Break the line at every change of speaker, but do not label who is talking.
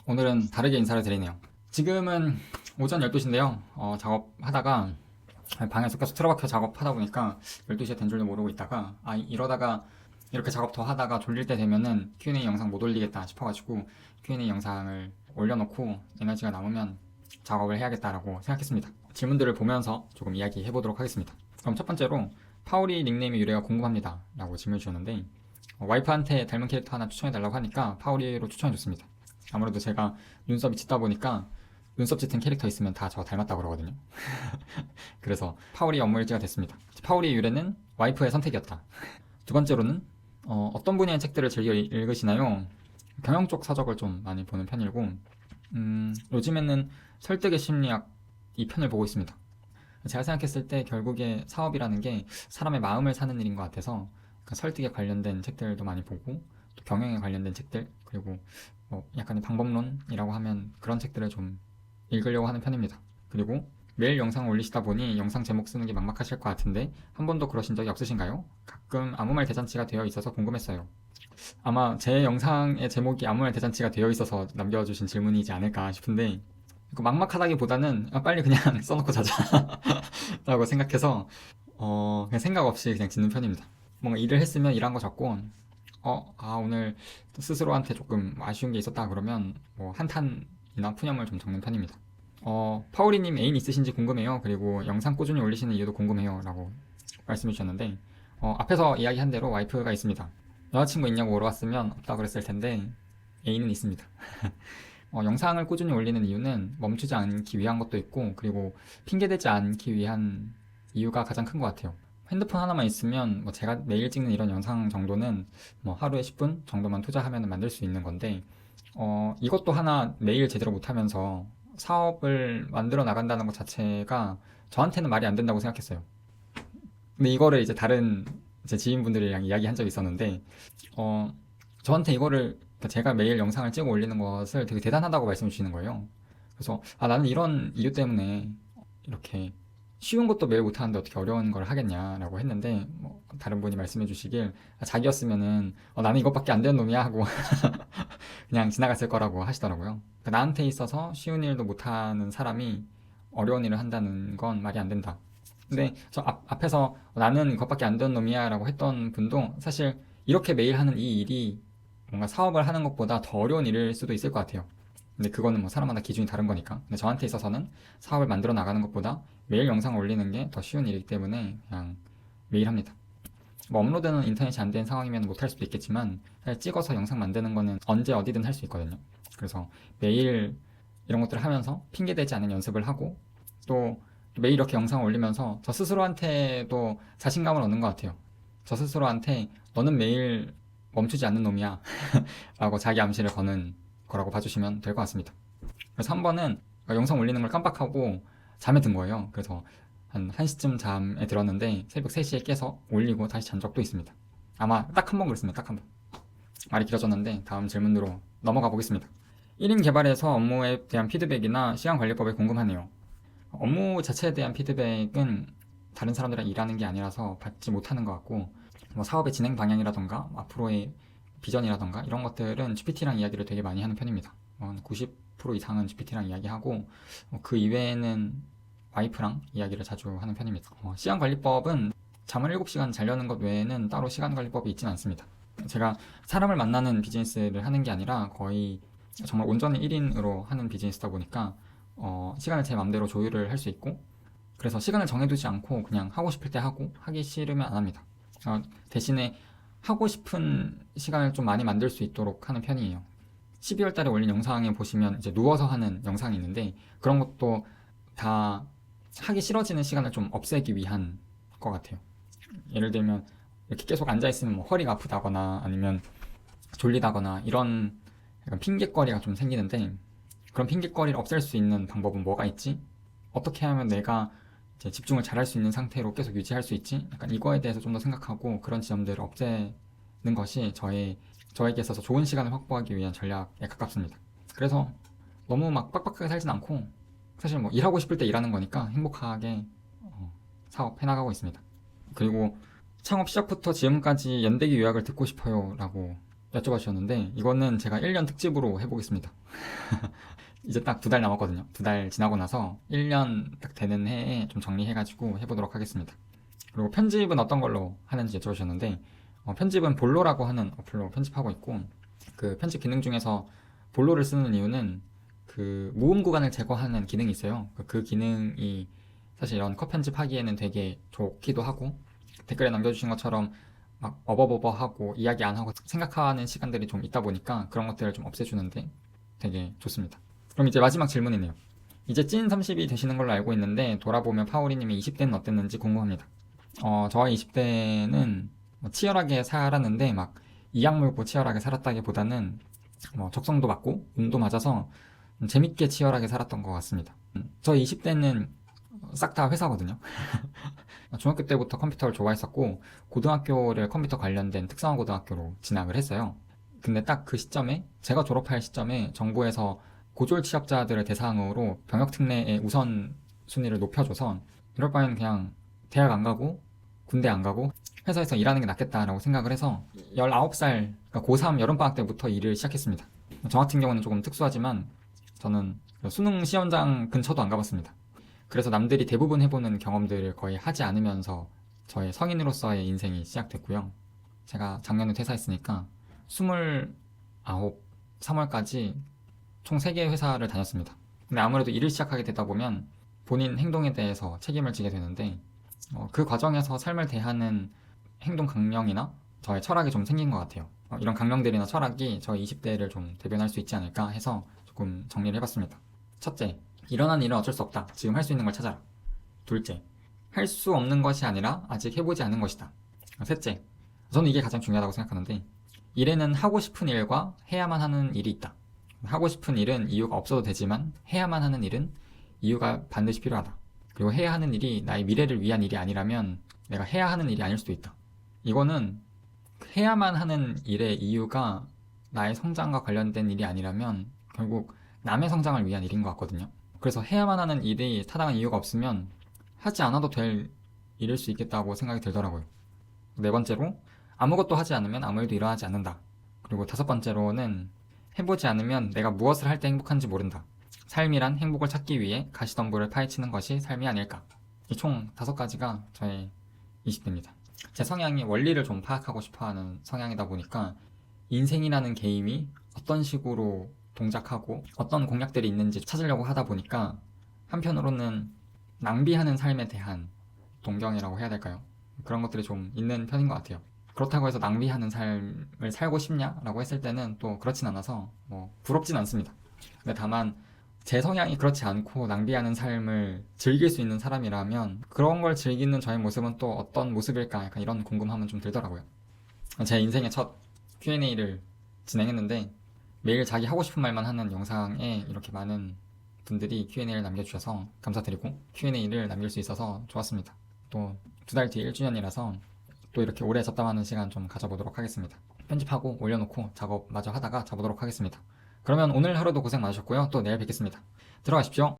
오늘은 다르게 인사를 드리네요. 지금은 오전 12시인데요. 작업하다가 방에서 계속 틀어박혀 작업하다 보니까 12시에 된 줄도 모르고 있다가 이러다가 이렇게 작업 더 하다가 졸릴 때 되면은 Q&A 영상 못 올리겠다 싶어가지고 Q&A 영상을 올려놓고 에너지가 남으면 작업을 해야겠다라고 생각했습니다. 질문들을 보면서 조금 이야기해보도록 하겠습니다. 그럼 첫 번째로 파오리 닉네임의 유래가 궁금합니다 라고 질문 주셨는데 와이프한테 닮은 캐릭터 하나 추천해달라고 하니까 파오리로 추천해줬습니다. 아무래도 제가 눈썹이 짙다 보니까 눈썹 짙은 캐릭터 있으면 다 저 닮았다고 그러거든요. 그래서 파오리 업무일지가 됐습니다. 파오리의 유래는 와이프의 선택이었다. 두 번째로는 어떤 분야의 책들을 즐겨 읽으시나요? 경영 쪽 서적을 좀 많이 보는 편이고 요즘에는 설득의 심리학 이 편을 보고 있습니다. 제가 생각했을 때 결국에 사업이라는 게 사람의 마음을 사는 일인 것 같아서 설득에 관련된 책들도 많이 보고 또 경영에 관련된 책들 그리고 약간의 방법론이라고 하면 그런 책들을 좀 읽으려고 하는 편입니다. 그리고 매일 영상을 올리시다 보니 영상 제목 쓰는 게 막막하실 것 같은데 한 번도 그러신 적이 없으신가요? 가끔 아무 말 대잔치가 되어 있어서 궁금했어요. 아마 제 영상의 제목이 아무 말 대잔치가 되어 있어서 남겨주신 질문이지 않을까 싶은데 막막하다기보다는 빨리 그냥 써놓고 자자 라고 생각해서 그냥 생각 없이 그냥 짓는 편입니다. 뭔가 일을 했으면 일한 거 적고 오늘 스스로한테 조금 아쉬운 게 있었다 그러면 뭐 한탄이나 푸념을 좀 적는 편입니다. 파오리님 애인 있으신지 궁금해요. 그리고 영상 꾸준히 올리시는 이유도 궁금해요. 라고 말씀해 주셨는데, 앞에서 이야기한 대로 와이프가 있습니다. 여자친구 있냐고 물어봤으면 없다 그랬을 텐데, 애인은 있습니다. 영상을 꾸준히 올리는 이유는 멈추지 않기 위한 것도 있고, 그리고 핑계대지 않기 위한 이유가 가장 큰 것 같아요. 핸드폰 하나만 있으면 뭐 제가 매일 찍는 이런 영상 정도는 뭐 하루에 10분 정도만 투자하면 만들 수 있는 건데, 이것도 하나 매일 제대로 못하면서 사업을 만들어 나간다는 것 자체가 저한테는 말이 안 된다고 생각했어요. 근데 이거를 이제 다른 제 지인분들이랑 이야기한 적이 있었는데, 저한테 이거를 그러니까 제가 매일 영상을 찍어 올리는 것을 되게 대단하다고 말씀해 주시는 거예요. 그래서 나는 이런 이유 때문에 이렇게 쉬운 것도 매일 못하는데 어떻게 어려운 걸 하겠냐라고 했는데 뭐 다른 분이 말씀해 주시길 자기였으면은 나는 이것밖에 안 되는 놈이야 하고 그냥 지나갔을 거라고 하시더라고요. 그러니까 나한테 있어서 쉬운 일도 못하는 사람이 어려운 일을 한다는 건 말이 안 된다. 근데 저 앞에서 나는 이것밖에 안 되는 놈이야 라고 했던 분도 사실 이렇게 매일 하는 이 일이 뭔가 사업을 하는 것보다 더 어려운 일일 수도 있을 것 같아요. 근데 그거는 뭐 사람마다 기준이 다른 거니까. 근데 저한테 있어서는 사업을 만들어 나가는 것보다 매일 영상을 올리는 게 더 쉬운 일이기 때문에 그냥 매일 합니다. 뭐 업로드는 인터넷이 안 된 상황이면 못할 수도 있겠지만 사실 찍어서 영상 만드는 거는 언제 어디든 할 수 있거든요. 그래서 매일 이런 것들을 하면서 핑계대지 않는 연습을 하고 또 매일 이렇게 영상을 올리면서 저 스스로한테도 자신감을 얻는 것 같아요. 저 스스로한테 너는 매일 멈추지 않는 놈이야 라고 자기 암시를 거는 거라고 봐주시면 될 것 같습니다. 그래서 한 번은 영상 올리는 걸 깜빡하고 잠에 든 거예요. 그래서 한 1시쯤 잠에 들었는데 새벽 3시에 깨서 올리고 다시 잔 적도 있습니다. 아마 딱 한 번 그랬습니다. 딱 한 번. 말이 길어졌는데 다음 질문으로 넘어가 보겠습니다. 1인 개발에서 업무에 대한 피드백이나 시간 관리법에 궁금하네요. 업무 자체에 대한 피드백은 다른 사람들이랑 일하는 게 아니라서 받지 못하는 것 같고 뭐 사업의 진행 방향이라던가 앞으로의 비전이라던가 이런 것들은 GPT랑 이야기를 되게 많이 하는 편입니다. 90% 이상은 GPT랑 이야기하고 그 이외에는 와이프랑 이야기를 자주 하는 편입니다. 시간관리법은 잠을 7시간 자려는 것 외에는 따로 시간관리법이 있지는 않습니다. 제가 사람을 만나는 비즈니스를 하는 게 아니라 거의 정말 온전히 1인으로 하는 비즈니스다 보니까 시간을 제 맘대로 조율을 할 수 있고 그래서 시간을 정해두지 않고 그냥 하고 싶을 때 하고 하기 싫으면 안 합니다. 대신에 하고 싶은 시간을 좀 많이 만들 수 있도록 하는 편이에요. 12월 달에 올린 영상에 보시면 이제 누워서 하는 영상이 있는데 그런 것도 다 하기 싫어지는 시간을 좀 없애기 위한 것 같아요. 예를 들면 이렇게 계속 앉아있으면 뭐 허리가 아프다거나 아니면 졸리다거나 이런 약간 핑계거리가 좀 생기는데 그런 핑계거리를 없앨 수 있는 방법은 뭐가 있지? 어떻게 하면 내가 이제 집중을 잘할 수 있는 상태로 계속 유지할 수 있지? 약간 이거에 대해서 좀 더 생각하고 그런 지점들을 없애는 것이 저에게 있어서 좋은 시간을 확보하기 위한 전략에 가깝습니다. 그래서 너무 막 빡빡하게 살진 않고 사실 뭐 일하고 싶을 때 일하는 거니까 행복하게 사업해 나가고 있습니다. 그리고 창업 시작부터 지금까지 연대기 요약을 듣고 싶어요 라고 여쭤봐 주셨는데 이거는 제가 1년 특집으로 해보겠습니다. 이제 딱 2달 남았거든요. 2달 지나고 나서 1년 딱 되는 해에 좀 정리해가지고 해보도록 하겠습니다. 그리고 편집은 어떤 걸로 하는지 여쭤봐 주셨는데 편집은 볼로라고 하는 어플로 편집하고 있고 그 편집 기능 중에서 볼로를 쓰는 이유는 그 모음 구간을 제거하는 기능이 있어요. 그 기능이 사실 이런 컷 편집하기에는 되게 좋기도 하고 댓글에 남겨주신 것처럼 막 어버버버하고 이야기 안 하고 생각하는 시간들이 좀 있다 보니까 그런 것들을 좀 없애주는데 되게 좋습니다. 그럼 이제 마지막 질문이네요. 이제 찐 30이 되시는 걸로 알고 있는데 돌아보면 파오리님이 20대는 어땠는지 궁금합니다. 저와 20대는 치열하게 살았는데 막 이악 물고 치열하게 살았다기보다는 적성도 맞고 운도 맞아서 재밌게 치열하게 살았던 것 같습니다. 저희 20대는 싹 다 회사거든요. 중학교 때부터 컴퓨터를 좋아했었고 고등학교를 컴퓨터 관련된 특성화 고등학교로 진학을 했어요. 근데 딱 그 시점에 제가 졸업할 시점에 정부에서 고졸 취업자들을 대상으로 병역 특례의 우선 순위를 높여줘서 이럴 바에는 그냥 대학 안 가고 군대 안 가고 회사에서 일하는 게 낫겠다라고 생각을 해서 19살, 그러니까 고3 여름방학 때부터 일을 시작했습니다. 저 같은 경우는 조금 특수하지만 저는 수능 시험장 근처도 안 가봤습니다. 그래서 남들이 대부분 해보는 경험들을 거의 하지 않으면서 저의 성인으로서의 인생이 시작됐고요. 제가 작년에 퇴사했으니까 29, 3월까지 총 3개의 회사를 다녔습니다. 근데 아무래도 일을 시작하게 되다 보면 본인 행동에 대해서 책임을 지게 되는데 그 과정에서 삶을 대하는 행동 강령이나 저의 철학이 좀 생긴 것 같아요. 이런 강령들이나 철학이 저의 20대를 좀 대변할 수 있지 않을까 해서 조금 정리를 해봤습니다. 첫째, 일어난 일은 어쩔 수 없다. 지금 할 수 있는 걸 찾아라. 둘째, 할 수 없는 것이 아니라 아직 해보지 않은 것이다. 셋째, 저는 이게 가장 중요하다고 생각하는데 일에는 하고 싶은 일과 해야만 하는 일이 있다. 하고 싶은 일은 이유가 없어도 되지만 해야만 하는 일은 이유가 반드시 필요하다. 그리고 해야 하는 일이 나의 미래를 위한 일이 아니라면 내가 해야 하는 일이 아닐 수도 있다. 이거는 해야만 하는 일의 이유가 나의 성장과 관련된 일이 아니라면 결국 남의 성장을 위한 일인 것 같거든요. 그래서 해야만 하는 일이 타당한 이유가 없으면 하지 않아도 될 일일 수 있겠다고 생각이 들더라고요. 네 번째로, 아무것도 하지 않으면 아무 일도 일어나지 않는다. 그리고 다섯 번째로는 해보지 않으면 내가 무엇을 할 때 행복한지 모른다. 삶이란 행복을 찾기 위해 가시덤불을 파헤치는 것이 삶이 아닐까. 이 총 5가지가 저의 20대입니다. 제 성향이 원리를 좀 파악하고 싶어하는 성향이다 보니까 인생이라는 게임이 어떤 식으로 동작하고 어떤 공략들이 있는지 찾으려고 하다 보니까 한편으로는 낭비하는 삶에 대한 동경이라고 해야 될까요? 그런 것들이 좀 있는 편인 것 같아요. 그렇다고 해서 낭비하는 삶을 살고 싶냐라고 했을 때는 또 그렇진 않아서 부럽진 않습니다. 근데 다만 제 성향이 그렇지 않고 낭비하는 삶을 즐길 수 있는 사람이라면 그런 걸 즐기는 저의 모습은 또 어떤 모습일까 약간 이런 궁금함은 좀 들더라고요. 제 인생의 첫 Q&A를 진행했는데 매일 자기 하고 싶은 말만 하는 영상에 이렇게 많은 분들이 Q&A를 남겨주셔서 감사드리고 Q&A를 남길 수 있어서 좋았습니다. 또 2달 뒤에 1주년이라서 또 이렇게 오래 잡담하는 시간 좀 가져보도록 하겠습니다. 편집하고 올려놓고 작업 마저 하다가 자보도록 하겠습니다. 그러면 오늘 하루도 고생 많으셨고요. 또 내일 뵙겠습니다. 들어가십시오.